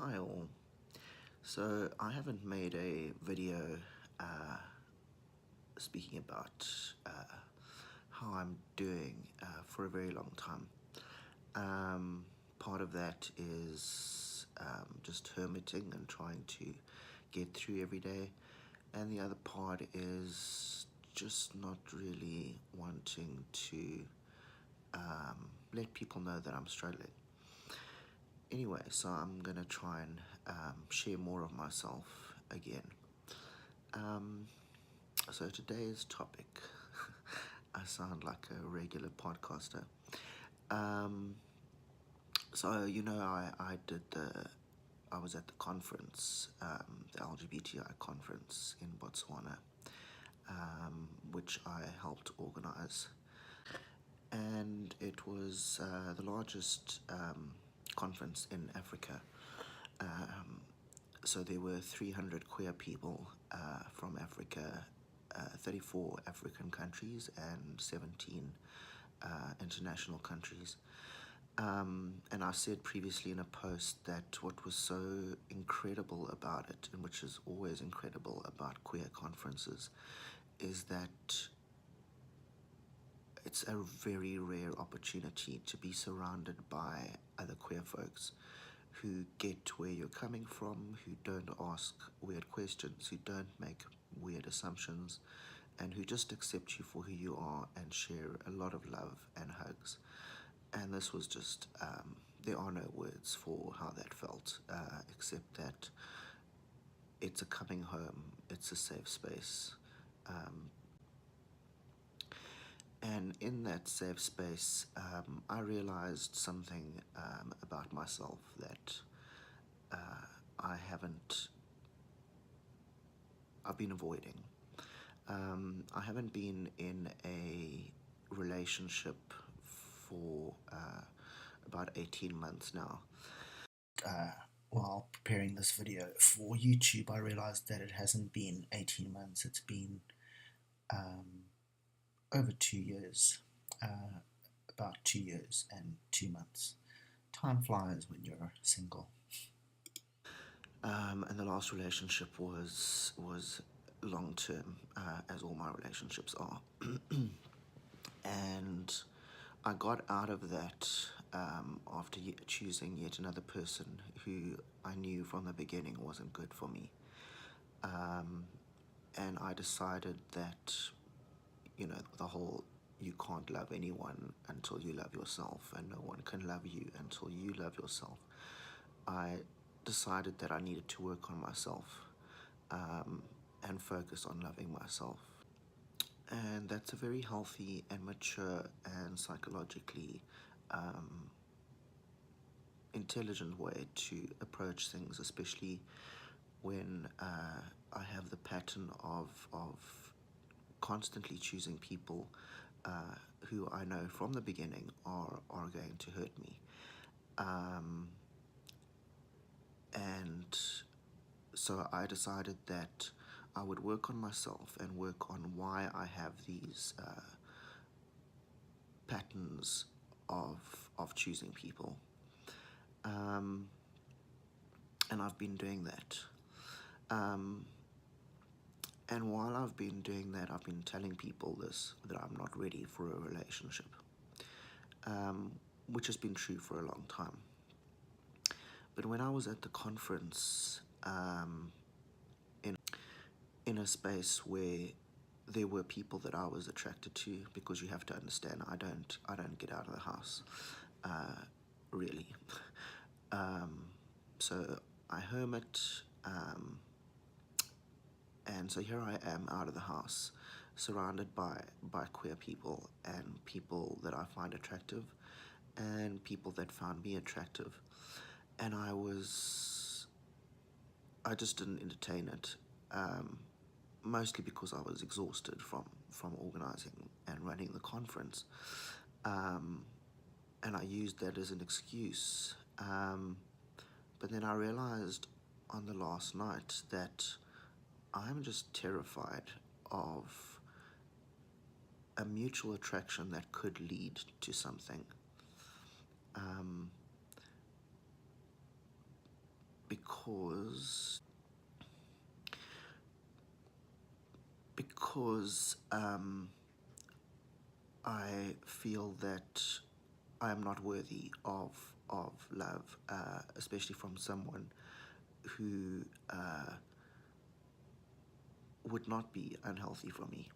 Hi all. So I haven't made a video speaking about how I'm doing for a very long time. Part of that is just hermiting and trying to get through every day, and the other part is just not really wanting to let people know that I'm struggling. Anyway, so I'm gonna try and share more of myself again. So today's topic, I sound like a regular podcaster. So I was at the conference, the LGBTI conference in Botswana, which I helped organize, and it was the largest conference in Africa. So there were 300 queer people from Africa, 34 African countries and 17 international countries. And I said previously in a post that what was so incredible about it, and which is always incredible about queer conferences, is that it's a very rare opportunity to be surrounded by other queer folks who get where you're coming from, who don't ask weird questions, who don't make weird assumptions, and who just accept you for who you are and share a lot of love and hugs. And this was just, there are no words for how that felt, except that it's a coming home, it's a safe space. And in that safe space, I realized something about myself that I've been avoiding. I haven't been in a relationship for about 18 months now. While preparing this video for YouTube, I realized that it hasn't been 18 months, it's been over 2 years, about 2 years and 2 months. Time flies when you're single. And the last relationship was long term, as all my relationships are. And I got out of that after choosing yet another person who I knew from the beginning wasn't good for me. And I decided that, the whole you can't love anyone until you love yourself, and no one can love you until you love yourself. I decided that I needed to work on myself and focus on loving myself. And that's a very healthy and mature and psychologically intelligent way to approach things, especially when I have the pattern of constantly choosing people who I know from the beginning are going to hurt me. And so I decided that I would work on myself and work on why I have these patterns of choosing people. And I've been doing that. And while I've been doing that, I've been telling people that I'm not ready for a relationship, which has been true for a long time. But when I was at the conference, in a space where there were people that I was attracted to, because you have to understand, I don't get out of the house, really. So I hermit, and so here I am out of the house, surrounded by queer people and people that I find attractive and people that found me attractive. And I just didn't entertain it, mostly because I was exhausted from organizing and running the conference. And I used that as an excuse. But then I realized on the last night that I'm just terrified of a mutual attraction that could lead to something. because I feel that I am not worthy of love, especially from someone who would not be unhealthy for me.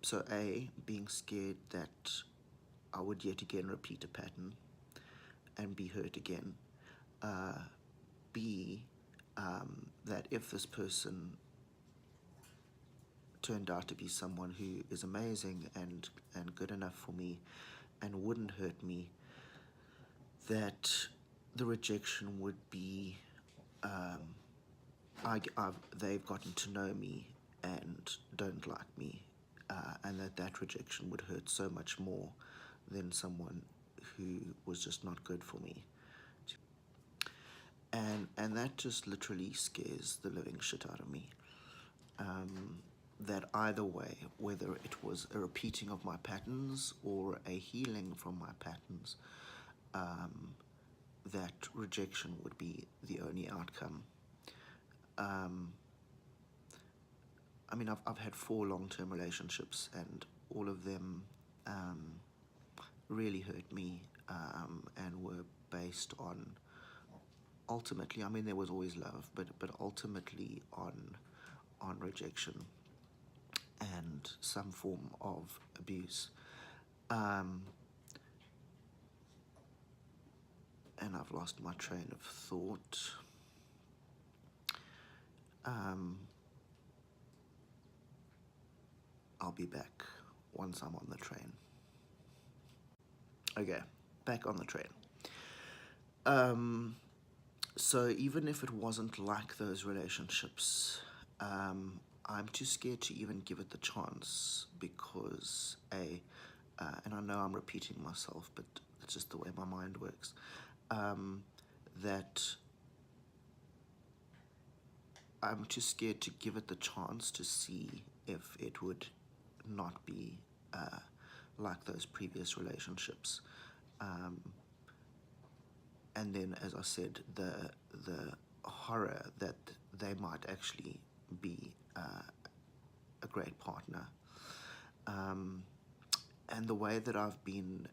So A, being scared that I would yet again repeat a pattern and be hurt again. B, that if this person turned out to be someone who is amazing and good enough for me and wouldn't hurt me, that the rejection would be they've gotten to know me and don't like me, and that rejection would hurt so much more than someone who was just not good for me. And that just literally scares the living shit out of me. That either way, whether it was a repeating of my patterns or a healing from my patterns, that rejection would be the only outcome. I mean, I've had 4 long-term relationships, and all of them really hurt me, and were based on, ultimately, I mean, there was always love, but ultimately on rejection and some form of abuse. And I've lost my train of thought. I'll be back once I'm on the train. Okay, back on the train. So even if it wasn't like those relationships, I'm too scared to even give it the chance because and I know I'm repeating myself, but it's just the way my mind works, that I'm too scared to give it the chance to see if it would not be like those previous relationships. And then, as I said, the horror that they might actually be a great partner. And the way that I've been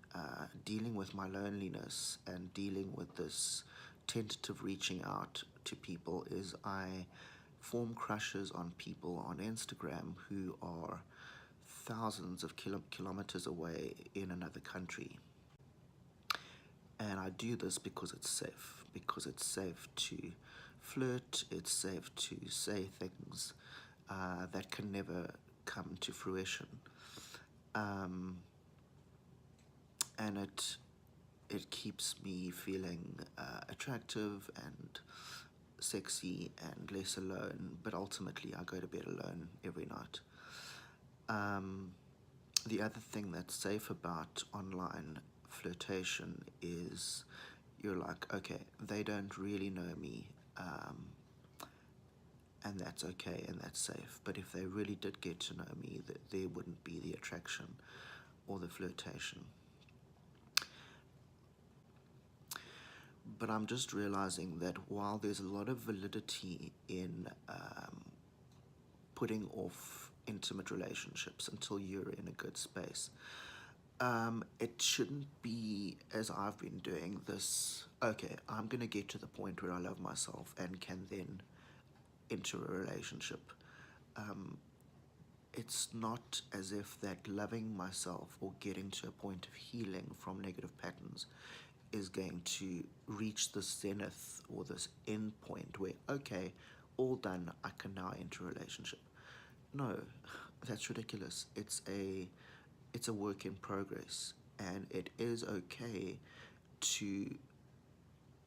dealing with my loneliness and dealing with this tentative reaching out to people is I form crushes on people on Instagram who are thousands of kilometers away in another country. And I do this because it's safe to flirt, it's safe to say things that can never come to fruition. And it keeps me feeling attractive and sexy and less alone, but ultimately I go to bed alone every night. The other thing that's safe about online flirtation is you're like, okay, they don't really know me, and that's okay and that's safe. But if they really did get to know me, there wouldn't be the attraction or the flirtation. But I'm just realizing that while there's a lot of validity in putting off intimate relationships until you're in a good space, it shouldn't be, as I've been doing, this, okay, I'm going to get to the point where I love myself and can then enter a relationship. It's not as if that loving myself or getting to a point of healing from negative patterns is going to reach the zenith or this end point where, okay, all done, I can now enter a relationship. No, that's ridiculous. It's a work in progress, and it is okay to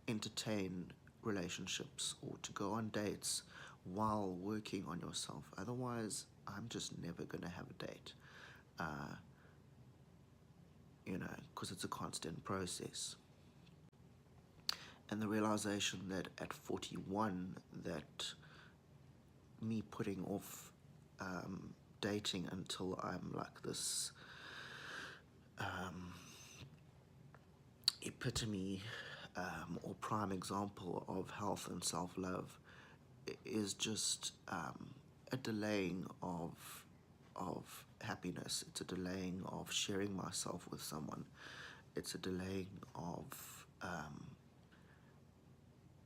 entertain relationships or to go on dates while working on yourself. Otherwise, I'm just never going to have a date, because it's a constant process. And the realization that at 41, that me putting off dating until I'm like this epitome or prime example of health and self-love is just a delaying of happiness. It's a delaying of sharing myself with someone. It's a delaying of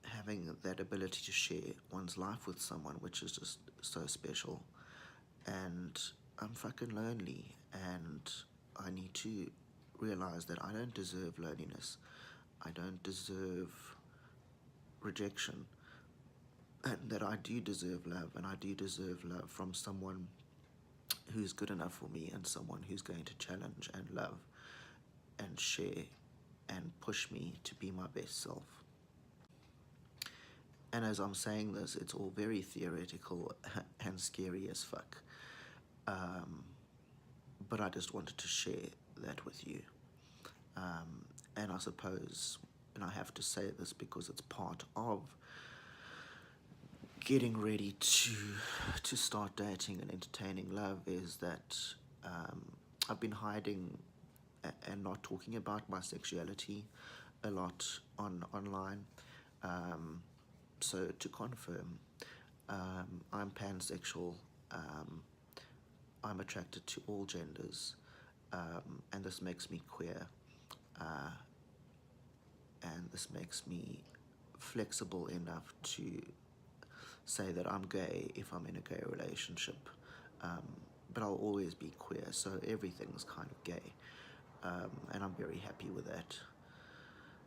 having that ability to share one's life with someone, which is just so special. And I'm fucking lonely, and I need to realize that I don't deserve loneliness. I don't deserve rejection, and that I do deserve love, and I do deserve love from someone who's good enough for me, and someone who's going to challenge and love and share and push me to be my best self. And as I'm saying this, it's all very theoretical and scary as fuck. But I just wanted to share that with you. And I suppose, and I have to say this because it's part of getting ready to start dating and entertaining love, is that I've been hiding and not talking about my sexuality a lot online. So to confirm, I'm pansexual. I'm attracted to all genders, and this makes me queer, and this makes me flexible enough to say that I'm gay if I'm in a gay relationship, but I'll always be queer, so everything's kind of gay, and I'm very happy with that.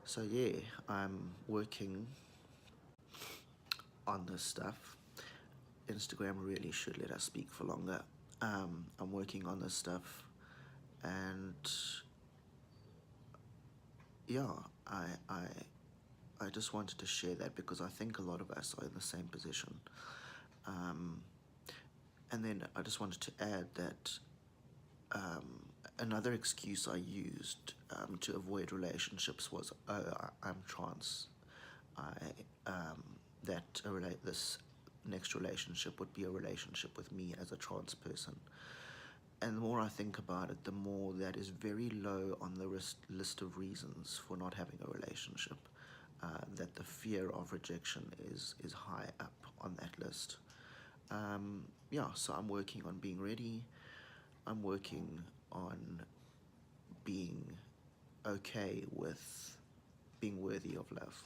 So yeah, I'm working on this stuff. Instagram really should let us speak for longer. I'm working on this stuff, and yeah, I just wanted to share that because I think a lot of us are in the same position. And then I just wanted to add that another excuse I used to avoid relationships was, I'm trans. This next relationship would be a relationship with me as a trans person. And the more I think about it, the more that is very low on the list of reasons for not having a relationship. That the fear of rejection is high up on that list. Yeah, so I'm working on being ready. I'm working on being okay with being worthy of love.